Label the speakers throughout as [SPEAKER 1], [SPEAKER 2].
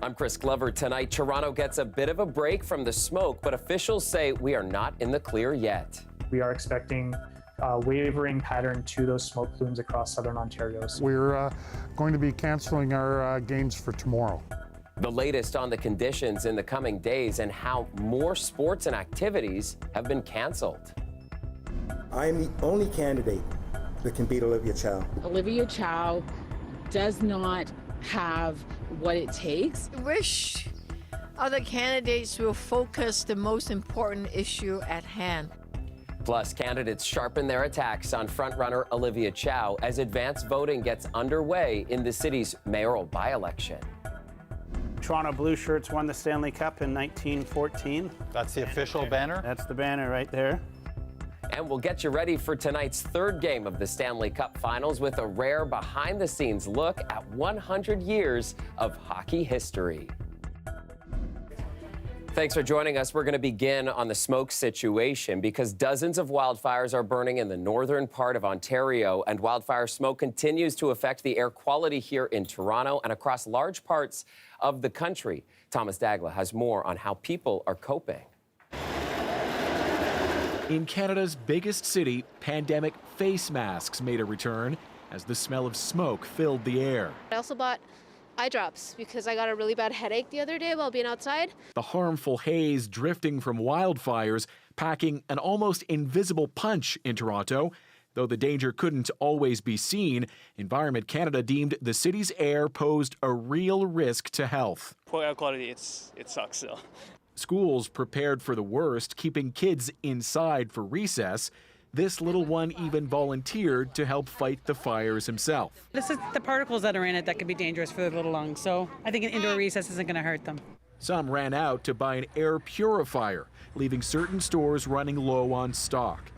[SPEAKER 1] I'm Chris Glover. Tonight, Toronto gets a bit of a break from the smoke, but officials say we are not in the clear yet.
[SPEAKER 2] We are expecting a wavering pattern to those smoke plumes across southern Ontario.
[SPEAKER 3] We're going to be canceling our games for tomorrow.
[SPEAKER 1] The latest on the conditions in the coming days and how more sports and activities have been canceled.
[SPEAKER 4] I am the only candidate that can beat Olivia Chow.
[SPEAKER 5] Olivia Chow does not have what it takes.
[SPEAKER 6] I wish other candidates will focus the most important issue at hand.
[SPEAKER 1] Plus, candidates sharpen their attacks on frontrunner Olivia Chow as advance voting gets underway in the city's mayoral by-election.
[SPEAKER 7] Toronto Blue Shirts won the Stanley Cup in 1914.
[SPEAKER 8] That's the official banner?
[SPEAKER 7] That's the banner right there.
[SPEAKER 1] And we'll get you ready for tonight's third game of the Stanley Cup Finals with a rare behind-the-scenes look at 100 years of hockey history. Thanks for joining us. We're going to begin on the smoke situation because dozens of wildfires are burning in the northern part of Ontario, and wildfire smoke continues to affect the air quality here in Toronto and across large parts of the country. Thomas Dagla has more on how people are coping.
[SPEAKER 9] In Canada's biggest city, pandemic face masks made a return as the smell of smoke filled the air.
[SPEAKER 10] I also bought eye drops because I got a really bad headache the other day while being outside.
[SPEAKER 9] The harmful haze drifting from wildfires, packing an almost invisible punch in Toronto. Though the danger couldn't always be seen, Environment Canada deemed the city's air posed a real risk to health.
[SPEAKER 11] Poor air quality, it sucks still.
[SPEAKER 9] Schools prepared for the worst, keeping kids inside for recess. This little one even volunteered to help fight the fires himself.
[SPEAKER 12] This is the particles that are in it that could be dangerous for their little lungs, so I think an indoor recess isn't going to hurt them.
[SPEAKER 9] Some ran out to buy an air purifier, leaving certain stores running low on stock.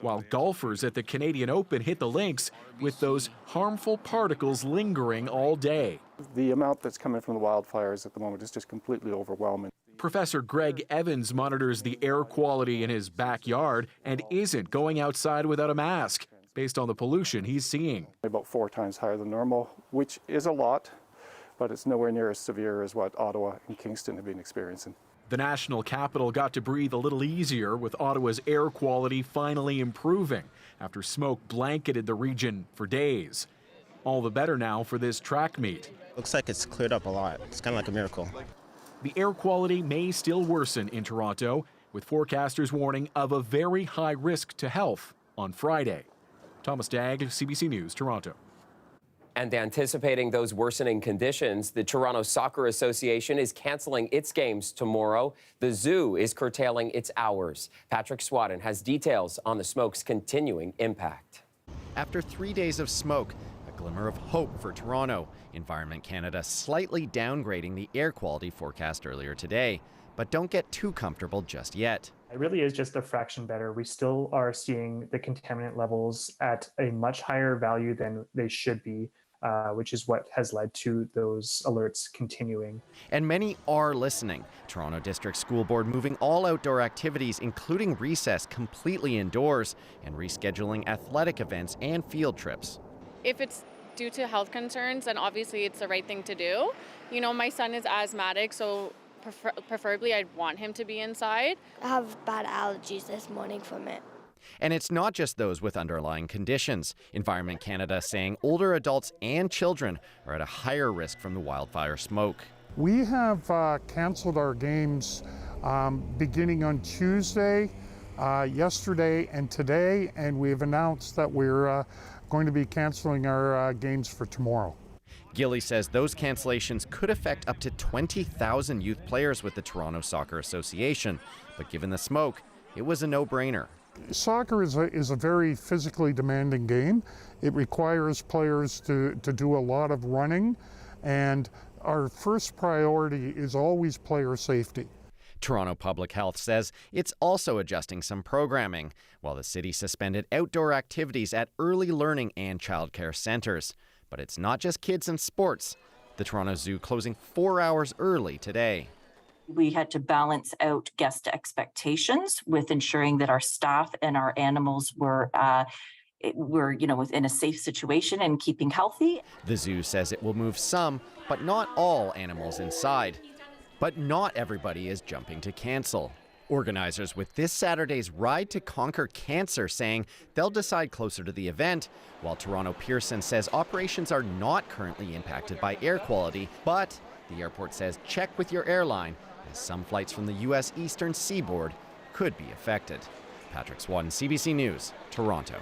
[SPEAKER 9] While golfers at the Canadian Open hit the links with those harmful particles lingering all day.
[SPEAKER 13] The amount that's coming from the wildfires at the moment is just completely overwhelming.
[SPEAKER 9] Professor Greg Evans monitors the air quality in his backyard and isn't going outside without a mask, based on the pollution he's seeing.
[SPEAKER 13] About 4 times higher than normal, which is a lot, but it's nowhere near as severe as what Ottawa and Kingston have been experiencing.
[SPEAKER 9] The national capital got to breathe a little easier with Ottawa's air quality finally improving after smoke blanketed the region for days. All the better now for this track meet.
[SPEAKER 14] Looks like it's cleared up a lot. It's kind of like a miracle.
[SPEAKER 9] The air quality may still worsen in Toronto, with forecasters warning of a very high risk to health on Friday. Thomas Dagg, CBC News, Toronto.
[SPEAKER 1] And anticipating those worsening conditions, the Toronto Soccer Association is canceling its games tomorrow. The zoo is curtailing its hours. Patrick Swadden has details on the smoke's continuing impact.
[SPEAKER 15] After 3 days of smoke, a glimmer of hope for Toronto. Environment Canada slightly downgrading the air quality forecast earlier today. But don't get too comfortable just yet.
[SPEAKER 2] It really is just a fraction better. We still are seeing the contaminant levels at a much higher value than they should be, which is what has led to those alerts continuing.
[SPEAKER 15] And many are listening. Toronto District School Board moving all outdoor activities, including recess, completely indoors and rescheduling athletic events and field trips.
[SPEAKER 16] If it's due to health concerns, then obviously it's the right thing to do. You know, my son is asthmatic, so preferably I'd want him to be inside.
[SPEAKER 17] I have bad allergies this morning from it.
[SPEAKER 15] And it's not just those with underlying conditions. Environment Canada saying older adults and children are at a higher risk from the wildfire smoke.
[SPEAKER 3] We have canceled our games beginning on Tuesday, yesterday and today, and we've announced that we're going to be canceling our games for tomorrow.
[SPEAKER 15] Gilly says those cancellations could affect up to 20,000 youth players with the Toronto Soccer Association. But given the smoke, it was a no-brainer.
[SPEAKER 3] Soccer is a very physically demanding game. It requires players to do a lot of running, and our first priority is always player safety.
[SPEAKER 15] Toronto Public Health says it's also adjusting some programming, while the city suspended outdoor activities at early learning and childcare centres. But it's not just kids and sports. The Toronto Zoo closing 4 hours early today.
[SPEAKER 18] We had to balance out guest expectations with ensuring that our staff and our animals were we're, within a safe situation and keeping healthy.
[SPEAKER 15] The zoo says it will move some, but not all animals inside. But not everybody is jumping to cancel. Organizers with this Saturday's Ride to Conquer Cancer saying they'll decide closer to the event, while Toronto Pearson says operations are not currently impacted by air quality, but the airport says check with your airline as some flights from the U.S. Eastern Seaboard could be affected. Patrick Swan, CBC News, Toronto.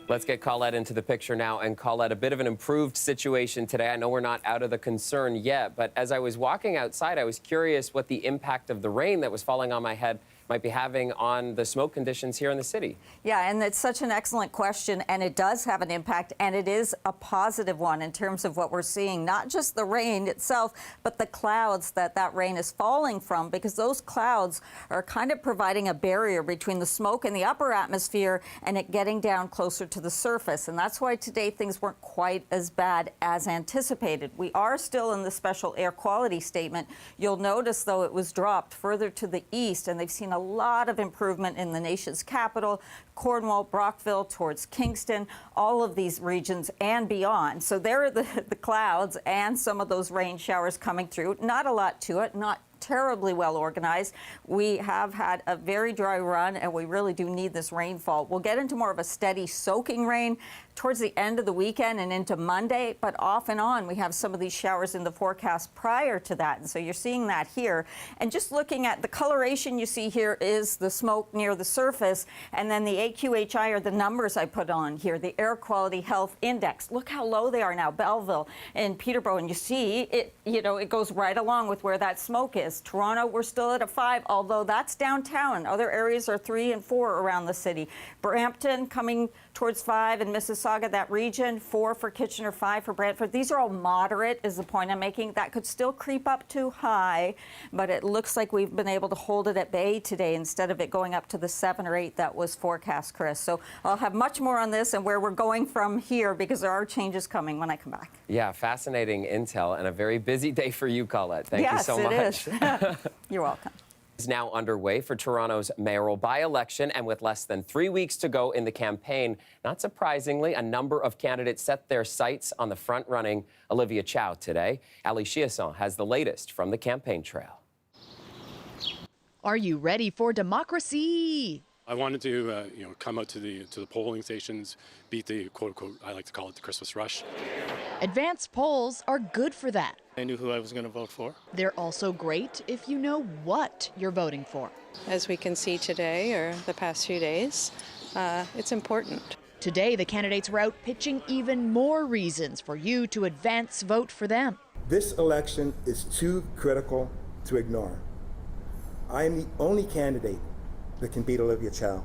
[SPEAKER 1] Let's get Colette into the picture now. And Colette, a bit of an improved situation today. I know we're not out of the concern yet, but as I was walking outside, I was curious what the impact of the rain that was falling on my head might be having on the smoke conditions here in the city.
[SPEAKER 8] Yeah, and it's such an excellent question, and it does have an impact, and it is a positive one in terms of what we're seeing, not just the rain itself, but the clouds that rain is falling from, because those clouds are kind of providing a barrier between the smoke in the upper atmosphere and it getting down closer to the surface. And that's why today things weren't quite as bad as anticipated. We are still in the special air quality statement. You'll notice, though, it was dropped further to the east, and they've seen a lot of improvement in the nation's capital, Cornwall, Brockville, towards Kingston, all of these regions and beyond. So there are the clouds and some of those rain showers coming through. Not a lot to it, not terribly well organized. We have had a very dry run, and we really do need this rainfall. We'll get into more of a steady soaking rain towards the end of the weekend and into Monday, but off and on we have some of these showers in the forecast prior to that, and so you're seeing that here. And just looking at the coloration you see here is the smoke near the surface, and then the AQHI are the numbers I put on here, the Air Quality Health Index. Look how low they are now, Belleville and Peterborough, and you see it, it goes right along with where that smoke is. Toronto, we're still at a 5, although that's downtown. Other areas are 3 and 4 around the city. Brampton coming towards 5, and Mississauga, that region, 4 for Kitchener, 5 for Brantford. These are all moderate, is the point I'm making. That could still creep up to high, but it looks like we've been able to hold it at bay today instead of it going up to the 7 or 8 that was forecast, Chris. So I'll have much more on this and where we're going from here, because there are changes coming when I come back.
[SPEAKER 1] Yeah, fascinating intel and a very busy day for you, Colette. Thank you so much.
[SPEAKER 8] Yes, it is. You're welcome.
[SPEAKER 1] Is now underway for Toronto's mayoral by-election, and with less than 3 weeks to go in the campaign, not surprisingly, a number of candidates set their sights on the front-running Olivia Chow today. Ali Chiasson has the latest from the campaign trail.
[SPEAKER 19] Are you ready for democracy?
[SPEAKER 20] I wanted to, come out to the polling stations, beat the quote-unquote, I like to call it the Christmas rush.
[SPEAKER 19] Advanced polls are good for that.
[SPEAKER 11] I knew who I was going to vote for.
[SPEAKER 19] They're also great if you know what you're voting for.
[SPEAKER 21] As we can see today, or the past few days, it's important.
[SPEAKER 19] Today, the candidates were out pitching even more reasons for you to advance vote for them.
[SPEAKER 4] This election is too critical to ignore. I am the only candidate that can beat Olivia Chow.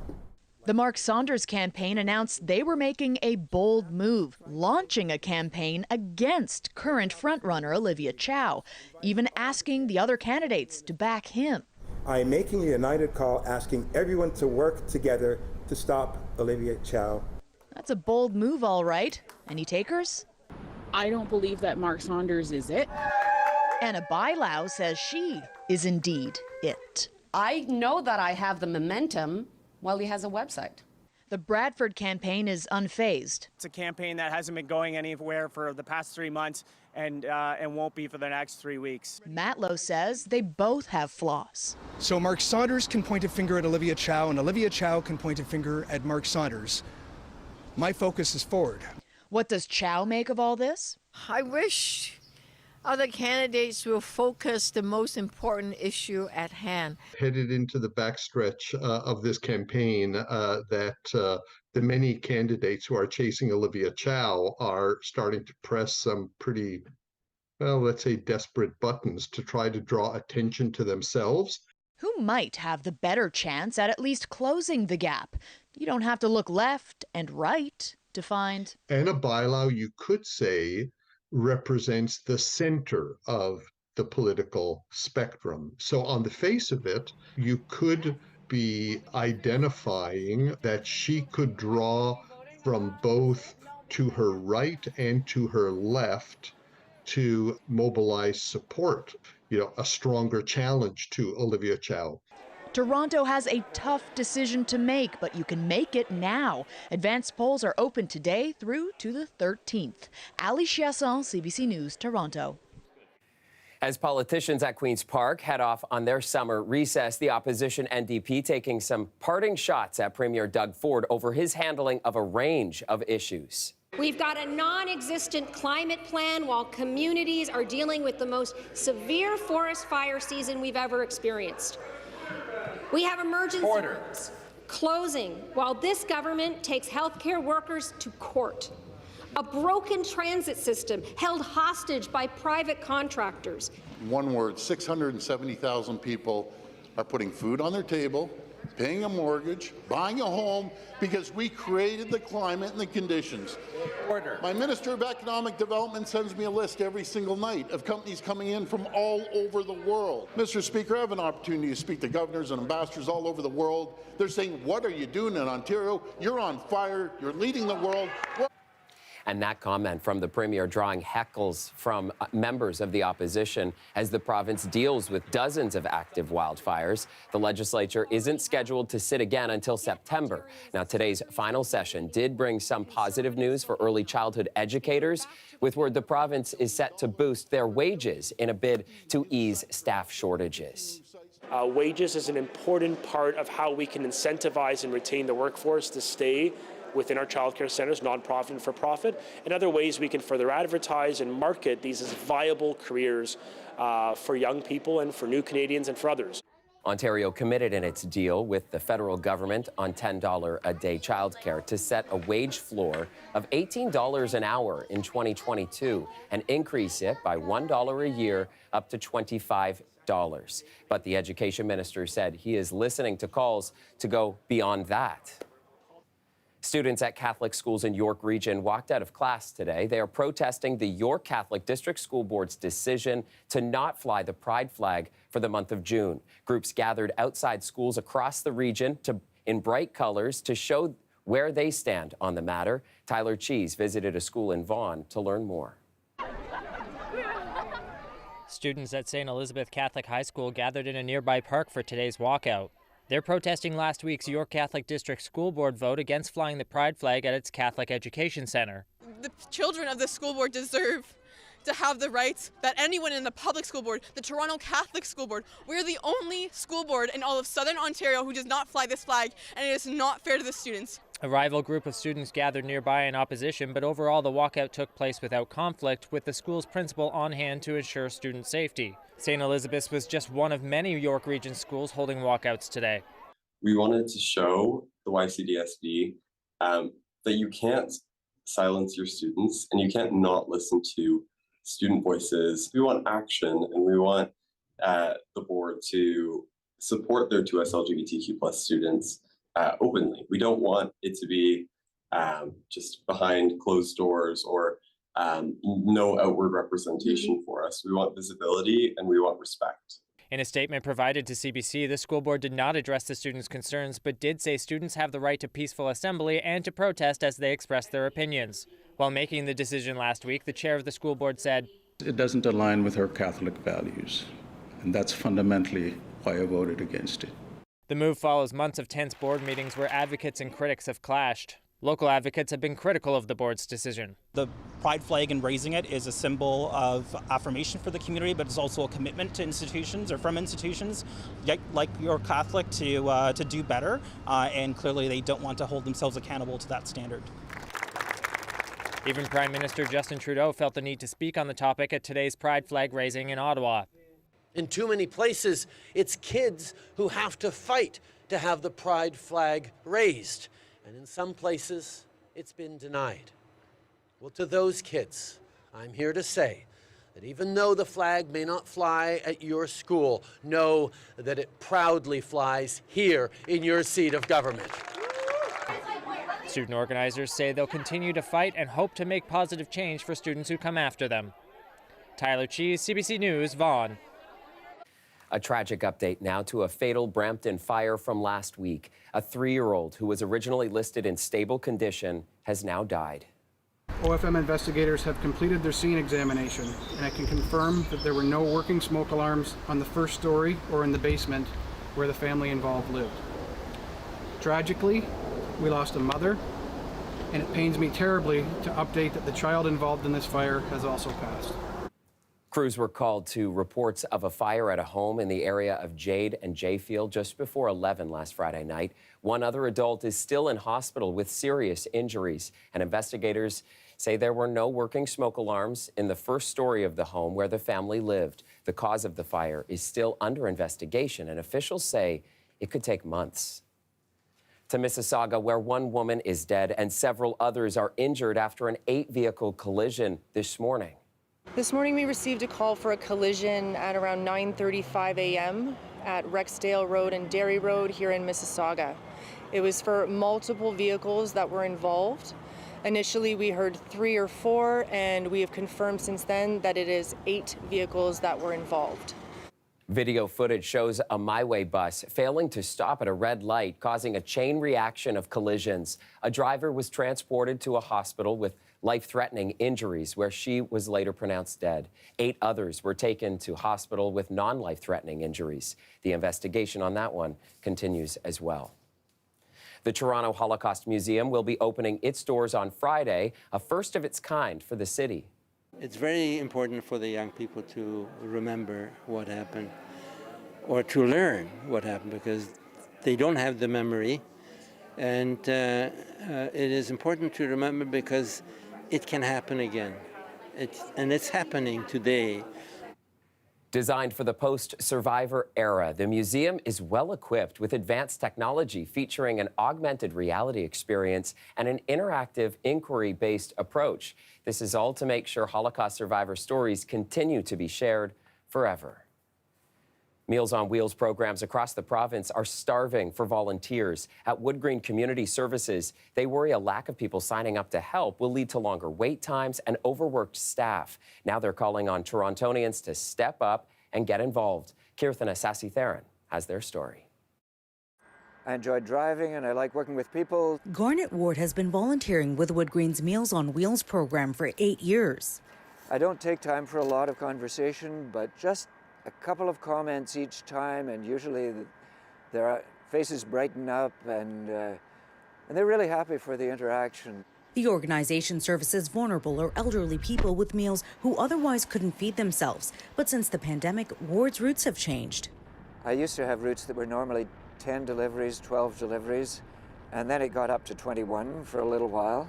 [SPEAKER 19] The Mark Saunders campaign announced they were making a bold move, launching a campaign against current frontrunner Olivia Chow, even asking the other candidates to back him.
[SPEAKER 4] I am making a united call asking everyone to work together to stop Olivia Chow.
[SPEAKER 19] That's a bold move, all right. Any takers?
[SPEAKER 5] I don't believe that Mark Saunders is it.
[SPEAKER 19] Anna Bailau says she is indeed it.
[SPEAKER 22] I know that I have the momentum while he has a website.
[SPEAKER 19] The Bradford campaign is unfazed.
[SPEAKER 23] It's a campaign that hasn't been going anywhere for the past 3 months and won't be for the next 3 weeks.
[SPEAKER 19] Matlow says they both have flaws.
[SPEAKER 24] So Mark Saunders can point a finger at Olivia Chow, and Olivia Chow can point a finger at Mark Saunders. My focus is forward.
[SPEAKER 19] What does Chow make of all this?
[SPEAKER 6] I wish other candidates will focus the most important issue at hand.
[SPEAKER 25] Headed into the backstretch of this campaign, that the many candidates who are chasing Olivia Chow are starting to press some pretty, well, let's say desperate buttons to try to draw attention to themselves.
[SPEAKER 19] Who might have the better chance at least closing the gap? You don't have to look left and right to find.
[SPEAKER 25] Anna Bailau, you could say, represents the center of the political spectrum. So on the face of it, you could be identifying that she could draw from both to her right and to her left to mobilize support, a stronger challenge to Olivia Chow.
[SPEAKER 19] Toronto has a tough decision to make, but you can make it now. Advanced polls are open today through to the 13th. Ali Chiasson, CBC News, Toronto.
[SPEAKER 1] As politicians at Queen's Park head off on their summer recess, the opposition NDP taking some parting shots at Premier Doug Ford over his handling of a range of issues.
[SPEAKER 7] We've got a non-existent climate plan while communities are dealing with the most severe forest fire season we've ever experienced. We have emergency rooms closing while this government takes healthcare workers to court. A broken transit system held hostage by private contractors.
[SPEAKER 10] In one word, 670,000 people are putting food on their table, paying a mortgage, buying a home, because we created the climate and the conditions.
[SPEAKER 12] Order.
[SPEAKER 10] My Minister of Economic Development sends me a list every single night of companies coming in from all over the world. Mr. Speaker, I have an opportunity to speak to governors and ambassadors all over the world. They're saying, what are you doing in Ontario? You're on fire. You're leading the world.
[SPEAKER 1] And that comment from the Premier drawing heckles from members of the opposition as the province deals with dozens of active wildfires. The legislature isn't scheduled to sit again until September. Now, today's final session did bring some positive news for early childhood educators, with word the province is set to boost their wages in a bid to ease staff shortages.
[SPEAKER 13] Wages is an important part of how we can incentivize and retain the workforce to stay within our childcare centres, nonprofit and for-profit, and other ways we can further advertise and market these as viable careers for young people and for new Canadians and for others.
[SPEAKER 1] Ontario committed in its deal with the federal government on $10 a day childcare to set a wage floor of $18 an hour in 2022 and increase it by $1 a year up to $25. But the education minister said he is listening to calls to go beyond that. Students at Catholic schools in York Region walked out of class today. They are protesting the York Catholic District School Board's decision to not fly the Pride flag for the month of June. Groups gathered outside schools across the region in bright colors to show where they stand on the matter. Tyler Cheese visited a school in Vaughan to learn more.
[SPEAKER 14] Students at St. Elizabeth Catholic High School gathered in a nearby park for today's walkout. They're protesting last week's York Catholic District School Board vote against flying the Pride flag at its Catholic Education Centre.
[SPEAKER 26] The children of the school board deserve to have the rights that anyone in the public school board, the Toronto Catholic School Board, we're the only school board in all of Southern Ontario who does not fly this flag, and it is not fair to the students.
[SPEAKER 14] A rival group of students gathered nearby in opposition, but overall the walkout took place without conflict, with the school's principal on hand to ensure student safety. St. Elizabeth's was just one of many York Region schools holding walkouts today.
[SPEAKER 27] We wanted to show the YCDSB that you can't silence your students and you can't not listen to student voices. We want action, and we want the board to support their 2S LGBTQ+ students openly. We don't want it to be just behind closed doors or no outward representation for us. We want visibility and we want respect.
[SPEAKER 14] In a statement provided to CBC, the school board did not address the students' concerns, but did say students have the right to peaceful assembly and to protest as they express their opinions. While making the decision last week, the chair of the school board said,
[SPEAKER 28] "It doesn't align with our Catholic values, and that's fundamentally why I voted against it."
[SPEAKER 14] The move follows months of tense board meetings where advocates and critics have clashed. Local advocates have been critical of the board's decision.
[SPEAKER 29] The Pride flag and raising it is a symbol of affirmation for the community, but it's also a commitment to institutions or from institutions like York Catholic to do better, and clearly they don't want to hold themselves accountable to that standard.
[SPEAKER 14] Even Prime Minister Justin Trudeau felt the need to speak on the topic at today's Pride flag raising in Ottawa.
[SPEAKER 30] In too many places, it's kids who have to fight to have the Pride flag raised. And in some places, it's been denied. Well, to those kids, I'm here to say that even though the flag may not fly at your school, know that it proudly flies here in your seat of government.
[SPEAKER 14] Student organizers say they'll continue to fight and hope to make positive change for students who come after them. Tyler Cheese, CBC News, Vaughan.
[SPEAKER 1] A tragic update now to a fatal Brampton fire from last week. A 3-year-old who was originally listed in stable condition has now died.
[SPEAKER 31] OFM investigators have completed their scene examination, and I can confirm that there were no working smoke alarms on the first story or in the basement, where the family involved lived. Tragically, we lost a mother, and it pains me terribly to update that the child involved in this fire has also passed.
[SPEAKER 1] Crews were called to reports of a fire at a home in the area of Jade and Jayfield just before 11 last Friday night. One other adult is still in hospital with serious injuries, and investigators say there were no working smoke alarms in the first story of the home where the family lived. The cause of the fire is still under investigation, and officials say it could take months. To Mississauga, where one woman is dead and several others are injured after an 8-vehicle collision this morning.
[SPEAKER 2] This morning we received a call for a collision at around 9:35 a.m. at Rexdale Road and Derry Road here in Mississauga. It was for multiple vehicles that were involved. Initially we heard 3 or 4, and we have confirmed since then that it is 8 vehicles that were involved.
[SPEAKER 1] Video footage shows a My Way bus failing to stop at a red light, causing a chain reaction of collisions. A driver was transported to a hospital with life-threatening injuries, where she was later pronounced dead. 8 others were taken to hospital with non-life-threatening injuries. The investigation on that one continues as well. The Toronto Holocaust Museum will be opening its doors on Friday, a first of its kind for the city.
[SPEAKER 3] It's very important for the young people to remember what happened or to learn what happened, because they don't have the memory. And it is important to remember because it can happen again. It's happening today.
[SPEAKER 1] Designed for the post-survivor era, the museum is well-equipped with advanced technology featuring an augmented reality experience and an interactive inquiry-based approach. This is all to make sure Holocaust survivor stories continue to be shared forever. Meals on Wheels programs across the province are starving for volunteers. At Woodgreen Community Services, they worry a lack of people signing up to help will lead to longer wait times and overworked staff. Now they're calling on Torontonians to step up and get involved. Kirthana Sassi-Theron has their story.
[SPEAKER 8] I enjoy driving and I like working with people.
[SPEAKER 9] Garnet Ward has been volunteering with Woodgreen's Meals on Wheels program for 8 years.
[SPEAKER 8] I don't take time for a lot of conversation, but just a couple of comments each time, and usually their faces brighten up and they're really happy for the interaction.
[SPEAKER 9] The organization services vulnerable or elderly people with meals who otherwise couldn't feed themselves. But since the pandemic, Ward's routes have changed.
[SPEAKER 8] I used to have routes that were normally 10 deliveries, 12 deliveries, and then it got up to 21 for a little while,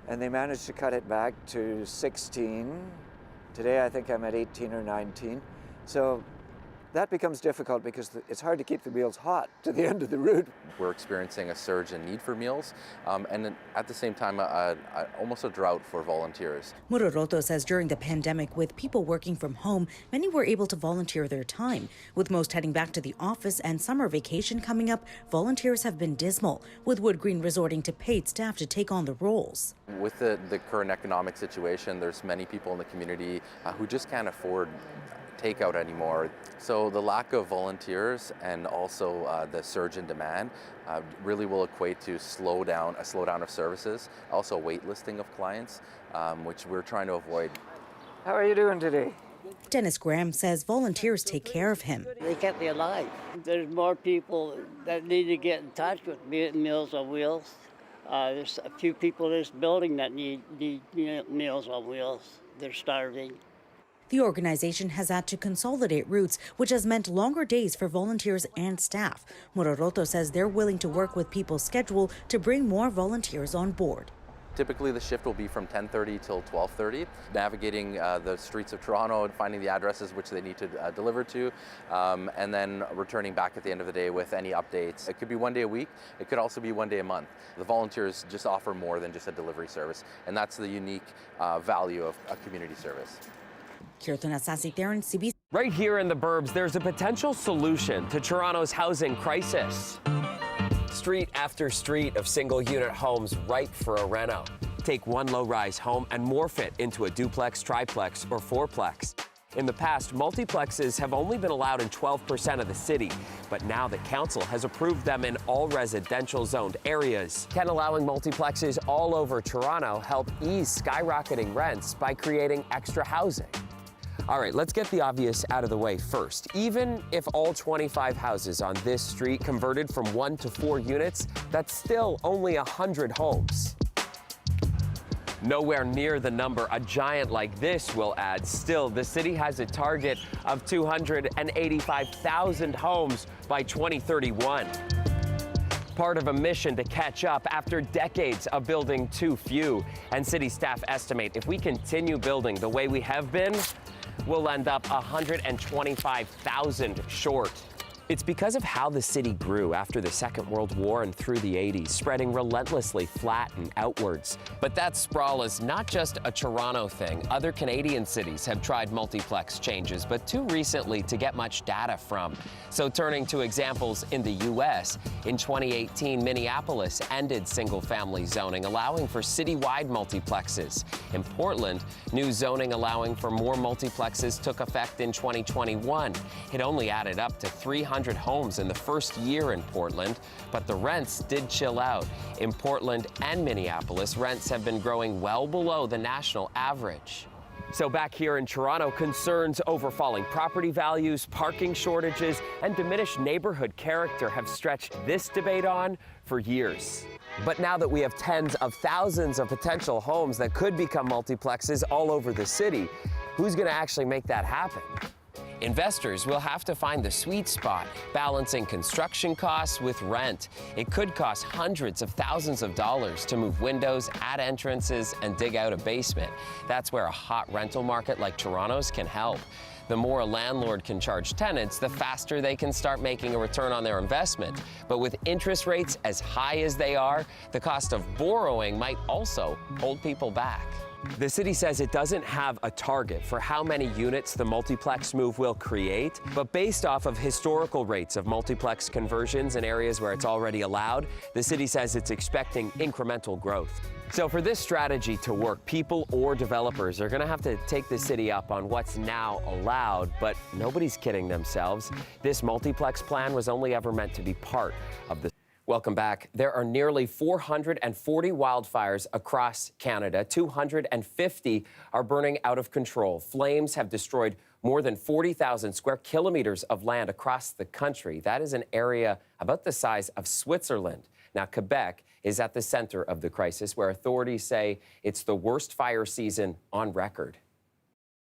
[SPEAKER 8] and they managed to cut it back to 16. Today I think I'm at 18 or 19. So that becomes difficult because it's hard to keep the meals hot to the end of the route.
[SPEAKER 11] We're experiencing a surge in need for meals and at the same time almost a drought for volunteers.
[SPEAKER 9] Muroroto says during the pandemic, with people working from home, many were able to volunteer their time. With most heading back to the office and summer vacation coming up, volunteers have been dismal, with Woodgreen resorting to paid staff to take on the roles.
[SPEAKER 11] With the current economic situation, there's many people in the community who just can't afford takeout anymore. So the lack of volunteers and also the surge in demand really will equate to a slowdown of services, also waitlisting of clients, which we're trying to avoid.
[SPEAKER 8] How are you doing today?
[SPEAKER 9] Dennis Graham says volunteers take care of him.
[SPEAKER 12] They kept me alive. There's more people that need to get in touch with Meals on Wheels. There's a few people in this building that need Meals on Wheels. They're starving.
[SPEAKER 9] The organization has had to consolidate routes, which has meant longer days for volunteers and staff. Muroroto says they're willing to work with people's schedule to bring more volunteers on board.
[SPEAKER 11] Typically the shift will be from 10:30 till 12:30, navigating the streets of Toronto and finding the addresses which they need to deliver to, and then returning back at the end of the day with any updates. It could be one day a week, it could also be one day a month. The volunteers just offer more than just a delivery service, and that's the unique value of a community service.
[SPEAKER 9] Kirthana Sassi-Theron, CBC.
[SPEAKER 1] Right here in the burbs, there's a potential solution to Toronto's housing crisis. Street after street of single-unit homes ripe for a reno. Take one low-rise home and morph it into a duplex, triplex, or fourplex. In the past, multiplexes have only been allowed in 12% of the city, but now the council has approved them in all residential zoned areas. Can allowing multiplexes all over Toronto help ease skyrocketing rents by creating extra housing? All right, let's get the obvious out of the way first. Even if all 25 houses on this street converted from 1 to 4 units, that's still only 100 homes. Nowhere near the number a giant like this will add. Still, the city has a target of 285,000 homes by 2031. Part of a mission to catch up after decades of building too few. And city staff estimate if we continue building the way we have been, we'll end up 125,000 short. It's because of how the city grew after the Second World War and through the 80s, spreading relentlessly flat and outwards. But that sprawl is not just a Toronto thing. Other Canadian cities have tried multiplex changes, but too recently to get much data from. So turning to examples in the U.S., in 2018, Minneapolis ended single-family zoning, allowing for citywide multiplexes. In Portland, new zoning allowing for more multiplexes took effect in 2021. It only added up to 300 homes in the first year in Portland, but the rents did chill out. In Portland and Minneapolis, rents have been growing well below the national average. So back here in Toronto, concerns over falling property values, parking shortages, and diminished neighborhood character have stretched this debate on for years. But now that we have tens of thousands of potential homes that could become multiplexes all over the city, who's going to actually make that happen? Investors will have to find the sweet spot, balancing construction costs with rent. It could cost hundreds of thousands of dollars to move windows, add entrances, and dig out a basement. That's where a hot rental market like Toronto's can help. The more a landlord can charge tenants, the faster they can start making a return on their investment. But with interest rates as high as they are, the cost of borrowing might also hold people back. The city says it doesn't have a target for how many units the multiplex move will create, but based off of historical rates of multiplex conversions in areas where it's already allowed, the city says it's expecting incremental growth. So for this strategy to work, people or developers are going to have to take the city up on what's now allowed, but nobody's kidding themselves. This multiplex plan was only ever meant to be part of the... Welcome back. There are nearly 440 wildfires across Canada. 250 are burning out of control. Flames have destroyed more than 40,000 square kilometers of land across the country. That is an area about the size of Switzerland. Now, Quebec is at the center of the crisis, where authorities say it's the worst fire season on record.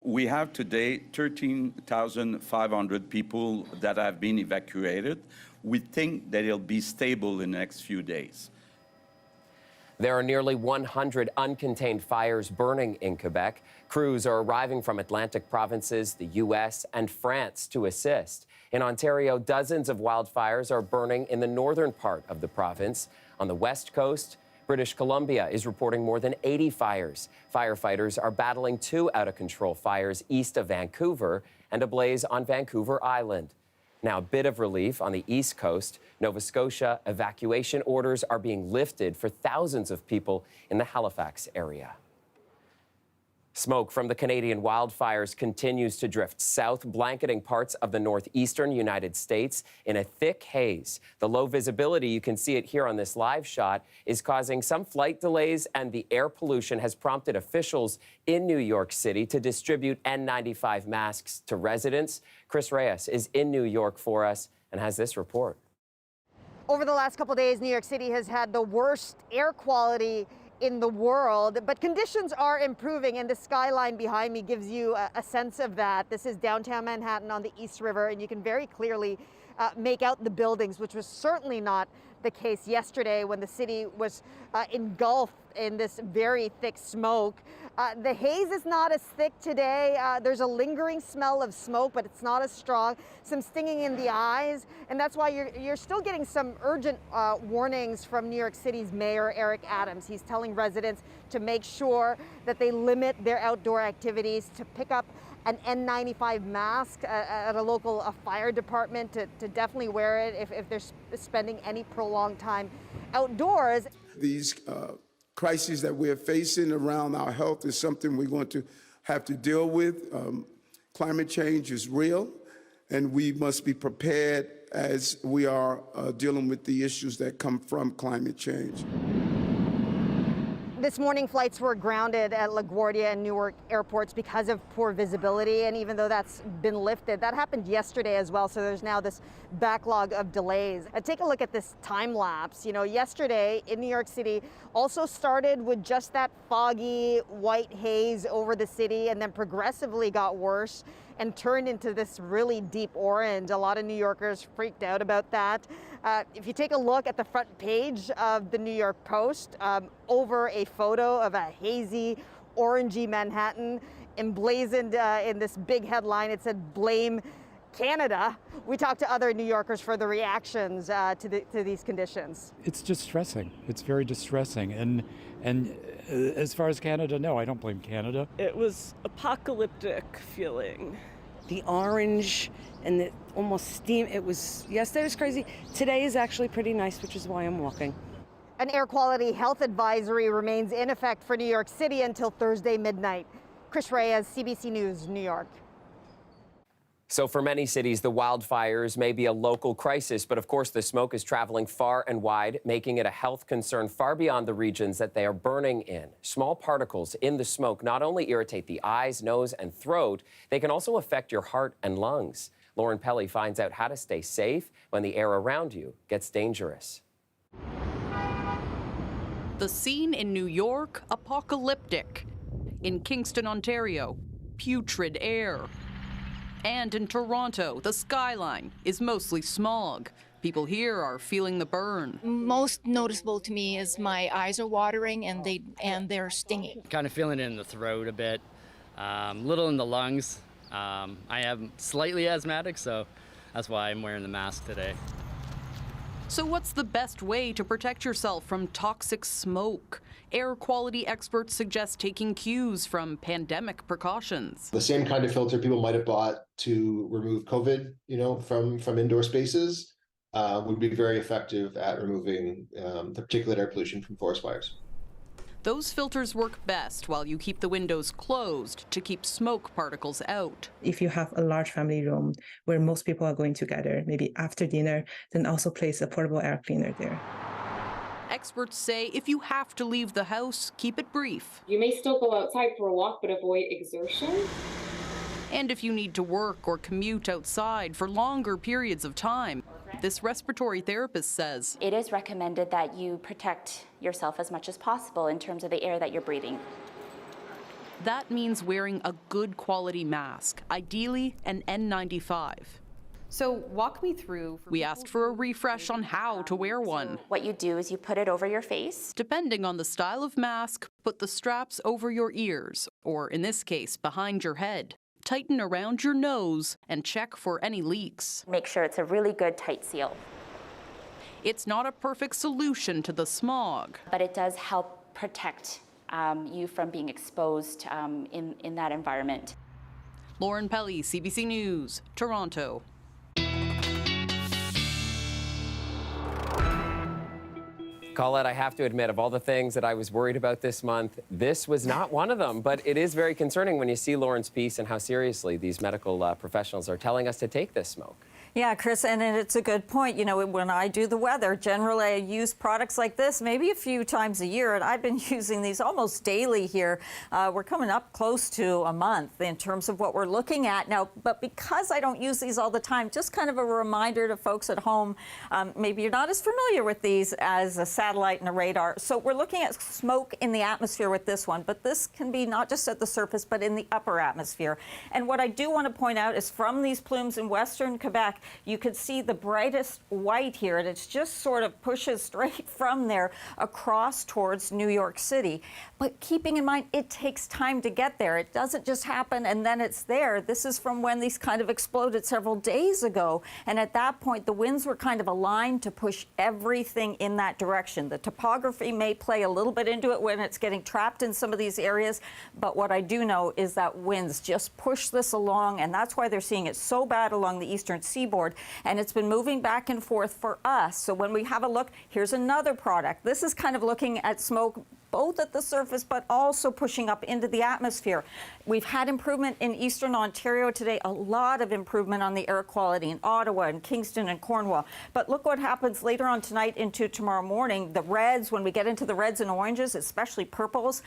[SPEAKER 4] We have today 13,500 people that have been evacuated. We think that it'll be stable in the next few days.
[SPEAKER 1] There are nearly 100 uncontained fires burning in Quebec. Crews are arriving from Atlantic provinces, the U.S., and France to assist. In Ontario, dozens of wildfires are burning in the northern part of the province. On the west coast, British Columbia is reporting more than 80 fires. Firefighters are battling 2 out-of-control fires east of Vancouver and a blaze on Vancouver Island. Now, a bit of relief on the East Coast. Nova Scotia, evacuation orders are being lifted for thousands of people in the Halifax area. Smoke from the Canadian wildfires continues to drift south, blanketing parts of the northeastern United States in a thick haze. The low visibility, you can see it here on this live shot, is causing some flight delays, and the air pollution has prompted officials in New York City to distribute N95 masks to residents. Chris Reyes is in New York for us and has this report.
[SPEAKER 5] Over the last couple of days, New York City has had the worst air quality in the world, but conditions are improving, and the skyline behind me gives you a sense of that. This is downtown Manhattan on the East River, and you can very clearly make out the buildings, which was certainly not the case yesterday when the city was engulfed in this very thick smoke. The haze is not as thick today. There's a lingering smell of smoke, but it's not as strong. Some stinging in the eyes, and that's why you're still getting some urgent warnings from New York City's Mayor Eric Adams. He's telling residents to make sure that they limit their outdoor activities, to pick up an N95 mask at a local fire department, to definitely wear it if they're spending any prolonged time outdoors.
[SPEAKER 15] These crises that we're facing around our health is something we're going to have to deal with. Climate change is real, and we must be prepared as we are dealing with the issues that come from climate change.
[SPEAKER 5] This morning, flights were grounded at LaGuardia and Newark airports because of poor visibility. And even though that's been lifted, that happened yesterday as well. So there's now this backlog of delays. Take a look at this time lapse. You know, yesterday in New York City also started with just that foggy white haze over the city and then progressively got worse and turned into this really deep orange. A lot of New Yorkers freaked out about that. If you take a look at the front page of the New York Post, over a photo of a hazy, orangey Manhattan, emblazoned in this big headline, it said, "Blame Canada." We talked to other New Yorkers for the reactions to these conditions.
[SPEAKER 6] It's distressing. It's very distressing. And as far as Canada, no, I don't blame Canada.
[SPEAKER 16] It was apocalyptic feeling. The orange and the almost steam. Yesterday was crazy. Today is actually pretty nice, which is why I'm walking.
[SPEAKER 5] An air quality health advisory remains in effect for New York City until Thursday midnight. Chris Reyes, CBC News, New York.
[SPEAKER 1] So for many cities, the wildfires may be a local crisis, but of course the smoke is traveling far and wide, making it a health concern far beyond the regions that they are burning in. Small particles in the smoke not only irritate the eyes, nose, and throat, they can also affect your heart and lungs. Lauren Pelly finds out how to stay safe when the air around you gets dangerous.
[SPEAKER 17] The scene in New York, apocalyptic. In Kingston, Ontario, putrid air. And in Toronto, the skyline is mostly smog. People here are feeling the burn.
[SPEAKER 18] Most noticeable to me is my eyes are watering and they're stinging.
[SPEAKER 19] Kind of feeling it in the throat a bit, little in the lungs. I am slightly asthmatic, so that's why I'm wearing the mask today.
[SPEAKER 17] So what's the best way to protect yourself from toxic smoke? Air quality experts suggest taking cues from pandemic precautions.
[SPEAKER 20] The same kind of filter people might have bought to remove COVID, from indoor spaces would be very effective at removing the particulate air pollution from forest fires.
[SPEAKER 17] Those filters work best while you keep the windows closed to keep smoke particles out.
[SPEAKER 21] If you have a large family room where most people are going together, maybe after dinner, then also place a portable air cleaner there.
[SPEAKER 17] Experts say if you have to leave the house, keep it brief.
[SPEAKER 22] You may still go outside for a walk, but avoid exertion.
[SPEAKER 17] And if you need to work or commute outside for longer periods of time, this respiratory therapist says
[SPEAKER 23] it is recommended that you protect yourself as much as possible in terms of the air that you're breathing.
[SPEAKER 17] That means wearing a good quality mask, ideally an N95.
[SPEAKER 23] So walk me through.
[SPEAKER 17] We asked for a refresh on how to wear one.
[SPEAKER 23] What you do is you put it over your face.
[SPEAKER 17] Depending on the style of mask, put the straps over your ears, or in this case, behind your head. Tighten around your nose and check for any leaks.
[SPEAKER 23] Make sure it's a really good tight seal.
[SPEAKER 17] It's not a perfect solution to the smog,
[SPEAKER 23] but it does help protect you from being exposed in that environment.
[SPEAKER 17] Lauren Pelly, CBC News, Toronto.
[SPEAKER 1] Colette, I have to admit, of all the things that I was worried about this month, this was not one of them. But it is very concerning when you see Lauren's piece and how seriously these medical professionals are telling us to take this smoke.
[SPEAKER 24] Yeah, Chris, and it's a good point. You know, when I do the weather, generally I use products like this maybe a few times a year, and I've been using these almost daily here. We're coming up close to a month in terms of what we're looking at now. But because I don't use these all the time, just kind of a reminder to folks at home, maybe you're not as familiar with these as a satellite and a radar. So we're looking at smoke in the atmosphere with this one, but this can be not just at the surface, but in the upper atmosphere. And what I do want to point out is from these plumes in western Quebec, you can see the brightest white here, and it's just sort of pushes straight from there across towards New York City. But keeping in mind, it takes time to get there. It doesn't just happen and then it's there. This is from when these kind of exploded several days ago. And at that point, the winds were kind of aligned to push everything in that direction. The topography may play a little bit into it when it's getting trapped in some of these areas. But what I do know is that winds just push this along, and that's why they're seeing it so bad along the eastern seaboard. And it's been moving back and forth for us. So when we have a look, here's another product. This is kind of looking at smoke both at the surface but also pushing up into the atmosphere. We've had improvement in eastern Ontario today, a lot of improvement on the air quality in Ottawa and Kingston and Cornwall. But look what happens later on tonight into tomorrow morning. The reds, when we get into the reds and oranges, especially purples,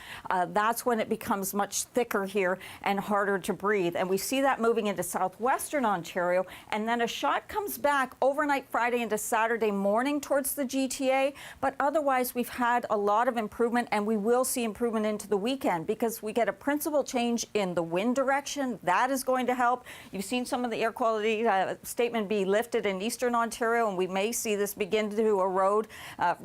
[SPEAKER 24] that's when it becomes much thicker here and harder to breathe. And we see that moving into southwestern Ontario. And then a shot comes back overnight Friday into Saturday morning towards the GTA. But otherwise, we've had a lot of improvement, and we will see improvement into the weekend because we get a principal change in the wind direction. That is going to help. You've seen some of the air quality statement be lifted in eastern Ontario, and we may see this begin to erode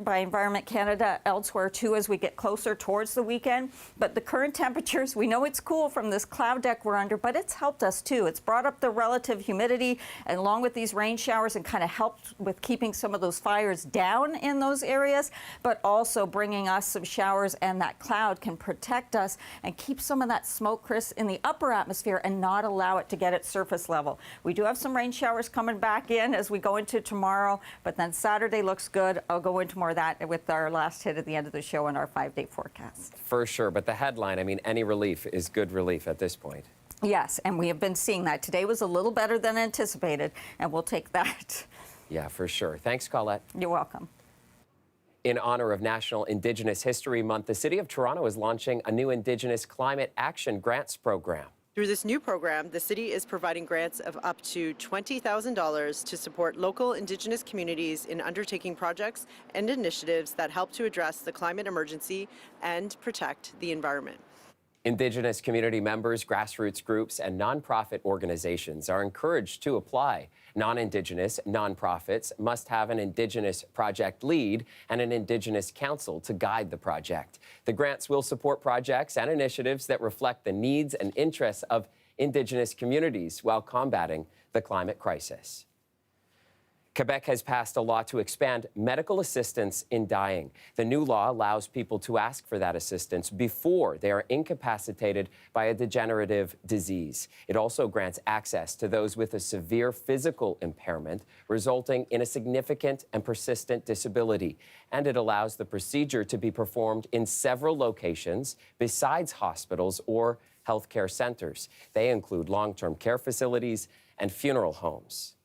[SPEAKER 24] by Environment Canada elsewhere too as we get closer towards the weekend. But the current temperatures, we know it's cool from this cloud deck we're under, but it's helped us too. It's brought up the relative humidity, and along with these rain showers, and kind of helped with keeping some of those fires down in those areas, but also bringing us some showers, and that cloud can protect us and keep some of that smoke, Chris, in the upper atmosphere and not allow it to get at surface level. We do have some rain showers coming back in as we go into tomorrow, but then Saturday looks good. I'll go into more of that with our last hit at the end of the show and our 5-day forecast.
[SPEAKER 1] For sure, but the headline, I mean, any relief is good relief at this point.
[SPEAKER 24] Yes, and we have been seeing that. Today was a little better than anticipated, and we'll take that.
[SPEAKER 1] Yeah, for sure. Thanks, Colette.
[SPEAKER 24] You're welcome.
[SPEAKER 1] In honor of National Indigenous History Month, the City of Toronto is launching a new Indigenous Climate Action Grants program.
[SPEAKER 7] Through this new program, the city is providing grants of up to $20,000 to support local Indigenous communities in undertaking projects and initiatives that help to address the climate emergency and protect the environment.
[SPEAKER 1] Indigenous community members, grassroots groups, and nonprofit organizations are encouraged to apply. Non-Indigenous nonprofits must have an Indigenous project lead and an Indigenous council to guide the project. The grants will support projects and initiatives that reflect the needs and interests of Indigenous communities while combating the climate crisis. Quebec has passed a law to expand medical assistance in dying. The new law allows people to ask for that assistance before they are incapacitated by a degenerative disease. It also grants access to those with a severe physical impairment resulting in a significant and persistent disability. And it allows the procedure to be performed in several locations besides hospitals or healthcare centers. They include long-term care facilities and funeral homes.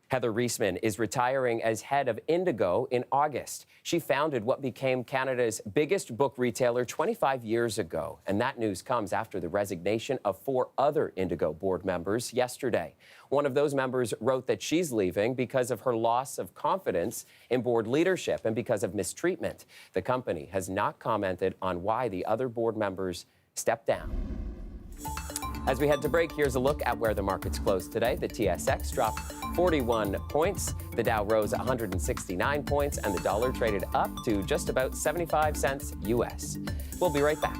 [SPEAKER 1] Heather Reisman is retiring as head of Indigo in August. She founded what became Canada's biggest book retailer 25 years ago. And that news comes after the resignation of 4 other Indigo board members yesterday. One of those members wrote that she's leaving because of her loss of confidence in board leadership and because of mistreatment. The company has not commented on why the other board members stepped down. As we head to break, here's a look at where the markets closed today. The TSX dropped 41 points, the Dow rose 169 points, and the dollar traded up to just about 75 cents US. We'll be right back.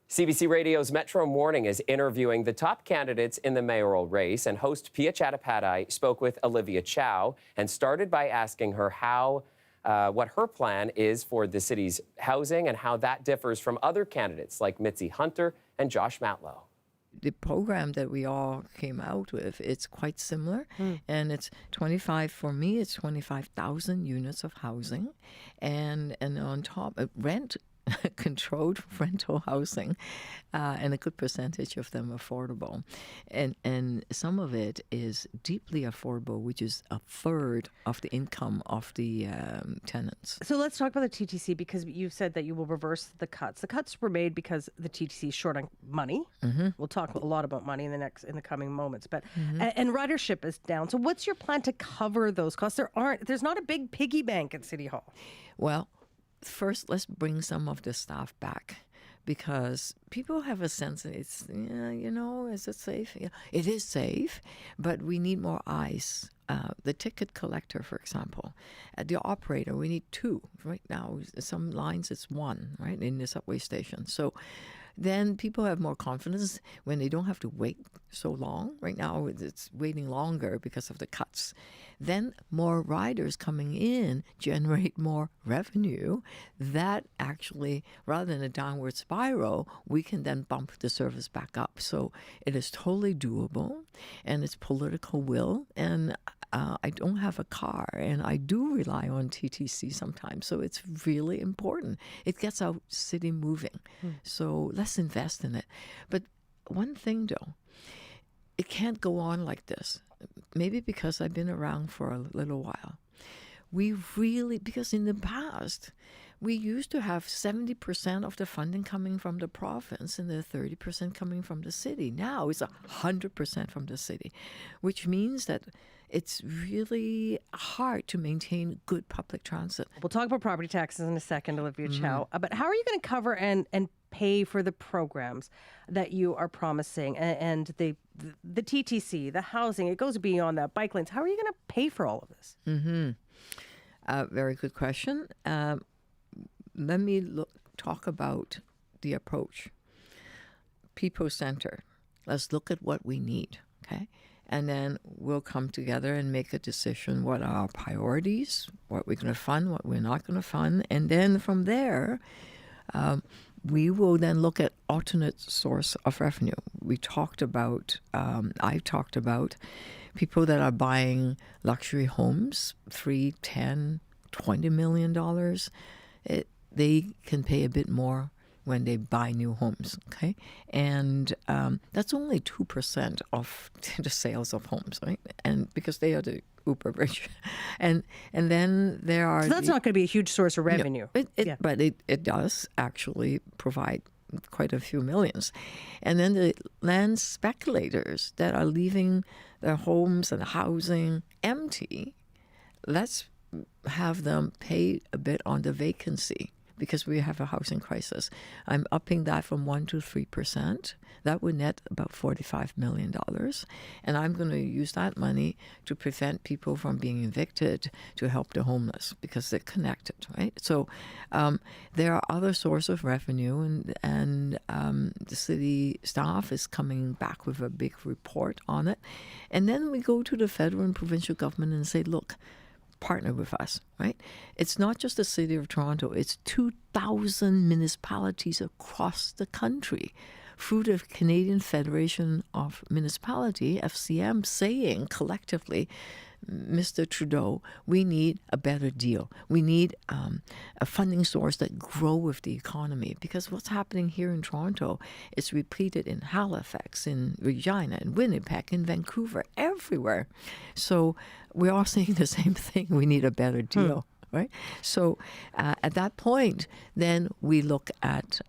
[SPEAKER 1] CBC Radio's Metro Morning is interviewing the top candidates in the mayoral race, and host Pia Chattopadhyay spoke with Olivia Chow and started by asking her what her plan is for the city's housing and how that differs from other candidates like Mitzi Hunter and Josh Matlow.
[SPEAKER 10] The program that we all came out with, it's quite similar, and it's 25, for me, it's 25,000 units of housing, and on top, rent, controlled rental housing, and a good percentage of them affordable. And some of it is deeply affordable, which is a third of the income of the tenants.
[SPEAKER 13] So let's talk about the TTC, because you've said that you will reverse the cuts. The cuts were made because the TTC is short on money. We'll talk a lot about money in the coming moments, but and ridership is down. So what's your plan to cover those costs? There's not a big piggy bank at City Hall.
[SPEAKER 10] Well, first, let's bring some of the staff back, because people have a sense that it's, is it safe? Yeah, it is safe, but we need more eyes. The ticket collector, for example, the operator, we need 2. Right now, some lines it's 1, right, in the subway station. So then people have more confidence when they don't have to wait so long. Right now, it's waiting longer because of the cuts. Then more riders coming in generate more revenue. That actually, rather than a downward spiral, we can then bump the service back up. So it is totally doable, and it's political will. And I don't have a car, and I do rely on TTC sometimes. So it's really important. It gets our city moving. So let's invest in it. But one thing, though, it can't go on like this. Maybe because I've been around for a little while. Because in the past, we used to have 70% of the funding coming from the province and the 30% coming from the city. Now it's 100% from the city, which means that it's really hard to maintain good public transit.
[SPEAKER 13] We'll talk about property taxes in a second, Olivia Chow. But how are you going to cover and pay for the programs that you are promising and the TTC, the housing? It goes beyond that. Bike lanes. How are you going to pay for all of this?
[SPEAKER 10] Very good question. Let me talk about the approach. People-centered. Let's look at what we need, okay? And then we'll come together and make a decision what are our priorities, what we're going to fund, what we're not going to fund. And then from there, we will then look at alternate source of revenue. I talked about people that are buying luxury homes, $3, $10, $20 million. They can pay a bit more when they buy new homes, okay? And that's only 2% of the sales of homes, right? And because they are the uber rich. And then there are...
[SPEAKER 13] So that's not going to be a huge source of revenue.
[SPEAKER 10] No, but it does actually provide quite a few millions. And then the land speculators that are leaving their homes and housing empty, let's have them pay a bit on the vacancy because we have a housing crisis. I'm upping that from 1% to 3%. That would net about $45 million. And I'm going to use that money to prevent people from being evicted, to help the homeless, because they're connected, right? So there are other sources of revenue, and the city staff is coming back with a big report on it. And then we go to the federal and provincial government and say, look, partner with us, right? It's not just the City of Toronto, it's 2,000 municipalities across the country through the Canadian Federation of Municipality, FCM, saying collectively, Mr. Trudeau, we need a better deal. We need a funding source that grow with the economy, because what's happening here in Toronto is repeated in Halifax, in Regina, in Winnipeg, in Vancouver, everywhere. So we're all saying the same thing. We need a better deal. Right? So at that point, then we look at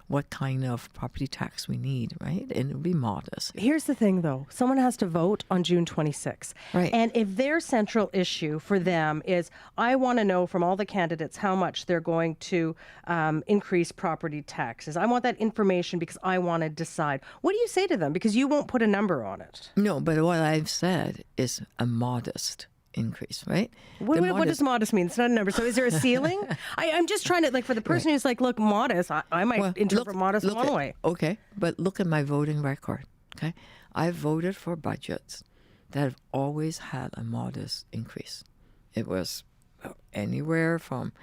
[SPEAKER 10] what kind of property tax we need, right? And it'll be modest.
[SPEAKER 13] Here's the thing, though. Someone has to vote on June 26th.
[SPEAKER 10] Right.
[SPEAKER 13] And if their central issue for them is, I want to know from all the candidates how much they're going to increase property taxes. I want that information because I want to decide. What do you say to them? Because you won't put a number on it.
[SPEAKER 10] No, but what I've said is a modest increase, right?
[SPEAKER 13] What does modest mean? It's not a number. So is there a ceiling? I'm just trying to, like, for the person who's like, look, modest, I might interpret modest one way.
[SPEAKER 10] Okay, but look at my voting record, okay? I voted for budgets that have always had a modest increase. It was anywhere from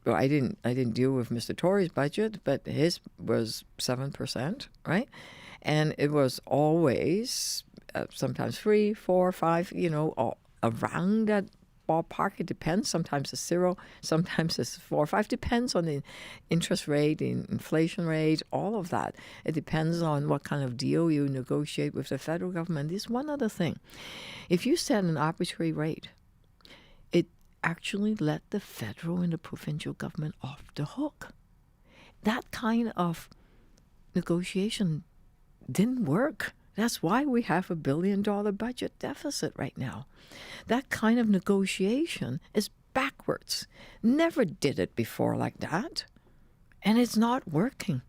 [SPEAKER 10] I didn't deal with Mr. Tory's budget, but his was 7%, right? And it was always sometimes 3, 4, 5, around that ballpark. It depends. Sometimes it's 0, sometimes it's 4 or 5. Depends on the interest rate, the inflation rate, all of that. It depends on what kind of deal you negotiate with the federal government. There's one other thing. If you set an arbitrary rate, it actually let the federal and the provincial government off the hook. That kind of negotiation didn't work. That's why we have $1 billion budget deficit right now. That kind of negotiation is backwards. Never did it before like that. And it's not working.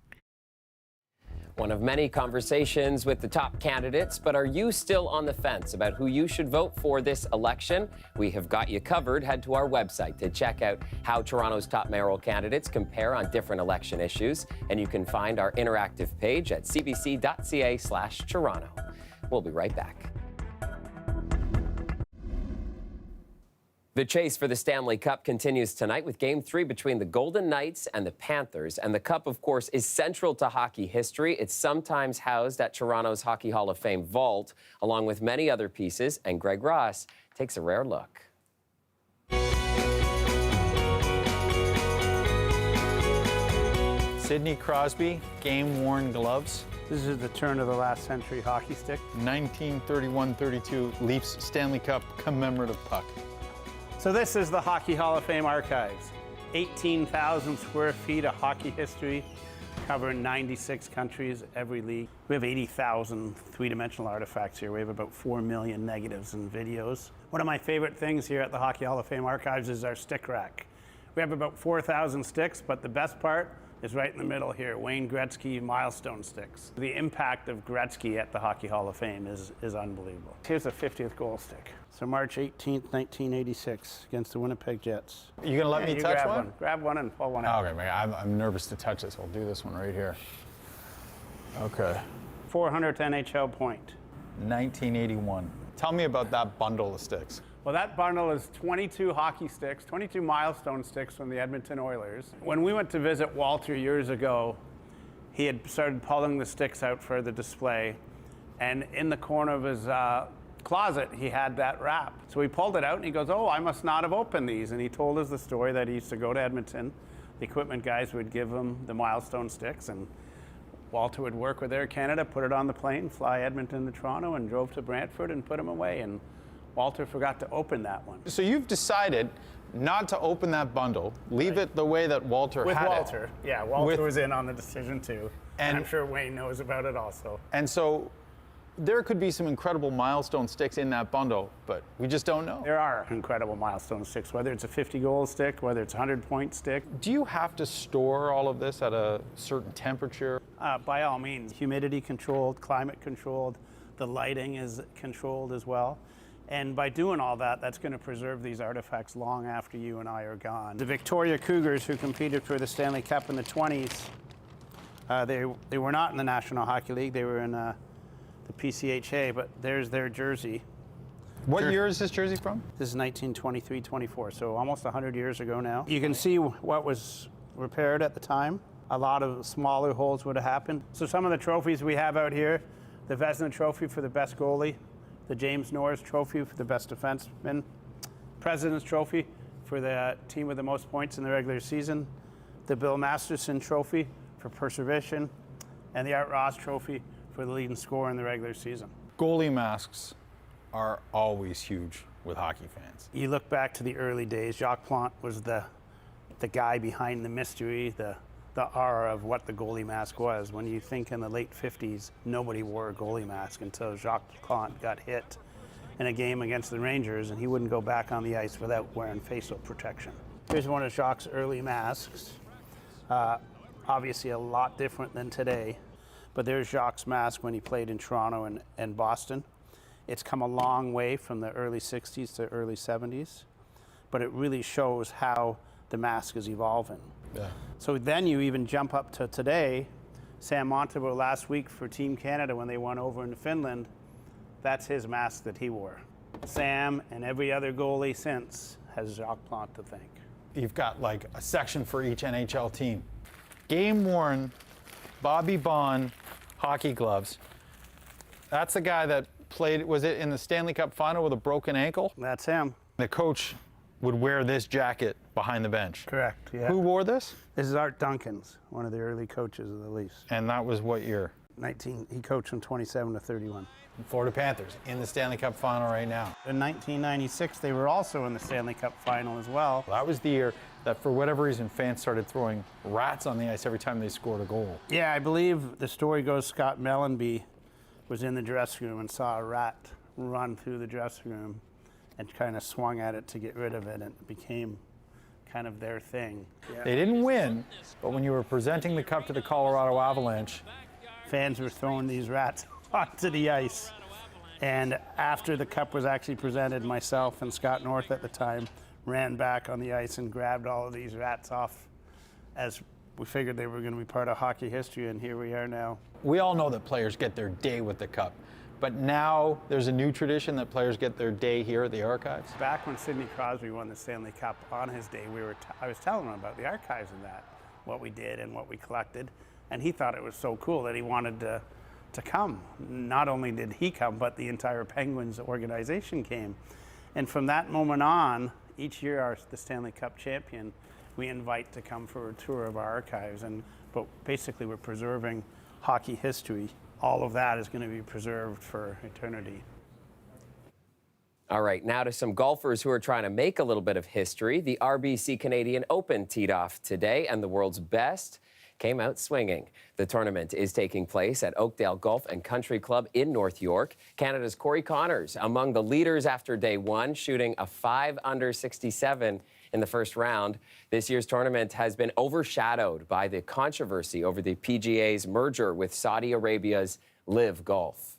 [SPEAKER 1] One of many conversations with the top candidates, but are you still on the fence about who you should vote for this election? We have got you covered. Head to our website to check out how Toronto's top mayoral candidates compare on different election issues. And you can find our interactive page at cbc.ca/Toronto. We'll be right back. The chase for the Stanley Cup continues tonight with Game 3 between the Golden Knights and the Panthers. And the Cup, of course, is central to hockey history. It's sometimes housed at Toronto's Hockey Hall of Fame vault, along with many other pieces. And Greg Ross takes a rare look.
[SPEAKER 2] Sidney Crosby, game-worn gloves.
[SPEAKER 3] This is the turn of the last century hockey stick.
[SPEAKER 2] 1931-32 Leafs Stanley Cup commemorative puck.
[SPEAKER 3] So this is the Hockey Hall of Fame archives. 18,000 square feet of hockey history, covering 96 countries, every league. We have 80,000 three-dimensional artifacts here. We have about 4 million negatives and videos. One of my favorite things here at the Hockey Hall of Fame archives is our stick rack. We have about 4,000 sticks, but the best part is right in the middle here, Wayne Gretzky milestone sticks. The impact of Gretzky at the Hockey Hall of Fame is unbelievable. Here's a 50th goal stick. So March 18th, 1986, against the Winnipeg Jets.
[SPEAKER 2] You gonna let me touch one?
[SPEAKER 3] Grab one and pull one out.
[SPEAKER 2] Okay, man, I'm nervous to touch this. I'll do this one right here. Okay.
[SPEAKER 3] 400th NHL point.
[SPEAKER 2] 1981. Tell me about that bundle of sticks.
[SPEAKER 3] Well, that bundle is 22 hockey sticks, 22 milestone sticks from the Edmonton Oilers. When we went to visit Walter years ago, he had started pulling the sticks out for the display, and in the corner of his closet, he had that wrap. So he pulled it out and he goes, "Oh, I must not have opened these." And he told us the story that he used to go to Edmonton. The equipment guys would give him the milestone sticks, and Walter would work with Air Canada, put it on the plane, fly Edmonton to Toronto, and drove to Brantford and put them away. And Walter forgot to open that one.
[SPEAKER 2] So you've decided not to open that bundle, leave it the way that Walter
[SPEAKER 3] With
[SPEAKER 2] had
[SPEAKER 3] Walter,
[SPEAKER 2] it.
[SPEAKER 3] yeah, Walter was in on the decision too.
[SPEAKER 2] And
[SPEAKER 3] I'm sure Wayne knows about it also.
[SPEAKER 2] And so there could be some incredible milestone sticks in that bundle, but we just don't know.
[SPEAKER 3] There are incredible milestone sticks, whether it's a 50-goal stick, whether it's a 100-point stick.
[SPEAKER 2] Do you have to store all of this at a certain temperature?
[SPEAKER 3] By all means. Humidity controlled, climate controlled, the lighting is controlled as well. And by doing all that, that's going to preserve these artifacts long after you and I are gone. The Victoria Cougars, who competed for the Stanley Cup in the 20s, they were not in the National Hockey League, they were in the PCHA, but there's their jersey.
[SPEAKER 2] What year is this jersey from?
[SPEAKER 3] This is 1923-24, so almost 100 years ago now. You can see what was repaired at the time. A lot of smaller holes would have happened. So some of the trophies we have out here, the Vezina Trophy for the best goalie, the James Norris Trophy for the best defenseman, President's Trophy for the team with the most points in the regular season, the Bill Masterson Trophy for preservation, and the Art Ross Trophy for the leading scorer in the regular season.
[SPEAKER 2] Goalie masks are always huge with hockey fans.
[SPEAKER 3] You look back to the early days, Jacques Plante was the guy behind the mystery, the aura of what the goalie mask was. When you think in the late 50s, nobody wore a goalie mask until Jacques Plante got hit in a game against the Rangers, and he wouldn't go back on the ice without wearing facial protection. Here's one of Jacques' early masks. Obviously a lot different than today, but there's Jacques' mask when he played in Toronto and Boston. It's come a long way from the early 60s to early 70s, but it really shows how the mask is evolving.
[SPEAKER 2] Yeah.
[SPEAKER 3] So then you even jump up to today. Sam Montembeault last week for Team Canada when they won over in Finland, that's his mask that he wore. Sam and every other goalie since has Jacques Plante to thank.
[SPEAKER 2] You've got like a section for each NHL team. Game-worn Bobby Baun hockey gloves. That's the guy that played, was it in the Stanley Cup final with a broken ankle?
[SPEAKER 3] That's him.
[SPEAKER 2] The coach would wear this jacket behind the bench.
[SPEAKER 3] Correct, yeah.
[SPEAKER 2] Who wore this?
[SPEAKER 3] This is Art Duncans, one of the early coaches of the Leafs.
[SPEAKER 2] And that was what year?
[SPEAKER 3] He coached from 27 to 31.
[SPEAKER 2] Florida Panthers in the Stanley Cup final right now.
[SPEAKER 3] In 1996, they were also in the Stanley Cup final as well.
[SPEAKER 2] That was the year that, for whatever reason, fans started throwing rats on the ice every time they scored a goal.
[SPEAKER 3] Yeah, I believe the story goes Scott Mellenby was in the dressing room and saw a rat run through the dressing room and kind of swung at it to get rid of it, and it became kind of their thing. Yeah.
[SPEAKER 2] They didn't win, but when you were presenting the cup to the Colorado Avalanche,
[SPEAKER 3] fans were throwing these rats onto the ice. And after the cup was actually presented, myself and Scott North at the time ran back on the ice and grabbed all of these rats off as we figured they were going to be part of hockey history, and here we are now.
[SPEAKER 2] We all know that players get their day with the cup, But now there's a new tradition that players get their day here at the archives.
[SPEAKER 3] Back when Sidney Crosby won the Stanley Cup on his day, I was telling him about the archives and that, what we did and what we collected, and he thought it was so cool that he wanted to come. Not only did he come, but the entire Penguins organization came. And from that moment on, each year the Stanley Cup champion, we invite to come for a tour of our archives. But basically we're preserving hockey history. All of that is going to be preserved for eternity.
[SPEAKER 1] All right, now to some golfers who are trying to make a little bit of history. The RBC Canadian Open teed off today, and the world's best came out swinging. The tournament is taking place at Oakdale Golf and Country Club in North York. Canada's Corey Connors among the leaders after day one, shooting a 5 under 67 in the first round. This year's tournament has been overshadowed by the controversy over the PGA's merger with Saudi Arabia's Live Golf.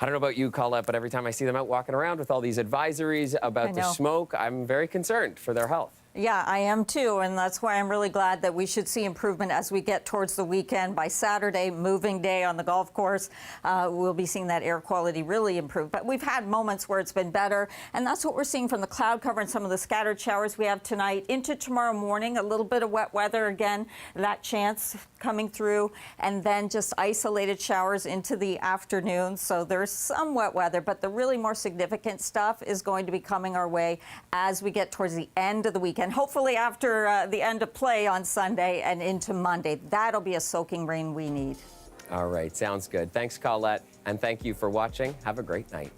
[SPEAKER 1] I don't know about you, Colette, but every time I see them out walking around with all these advisories about the smoke, I'm very concerned for their health.
[SPEAKER 24] Yeah, I am too, and that's why I'm really glad that we should see improvement as we get towards the weekend. By Saturday, moving day on the golf course, we'll be seeing that air quality really improve. But we've had moments where it's been better, and that's what we're seeing from the cloud cover and some of the scattered showers we have tonight into tomorrow morning. A little bit of wet weather again, that chance coming through, and then just isolated showers into the afternoon. So there's some wet weather, but the really more significant stuff is going to be coming our way as we get towards the end of the weekend. Hopefully after the end of play on Sunday and into Monday. That'll be a soaking rain we need.
[SPEAKER 1] All right, sounds good. Thanks, Colette, and thank you for watching. Have a great night.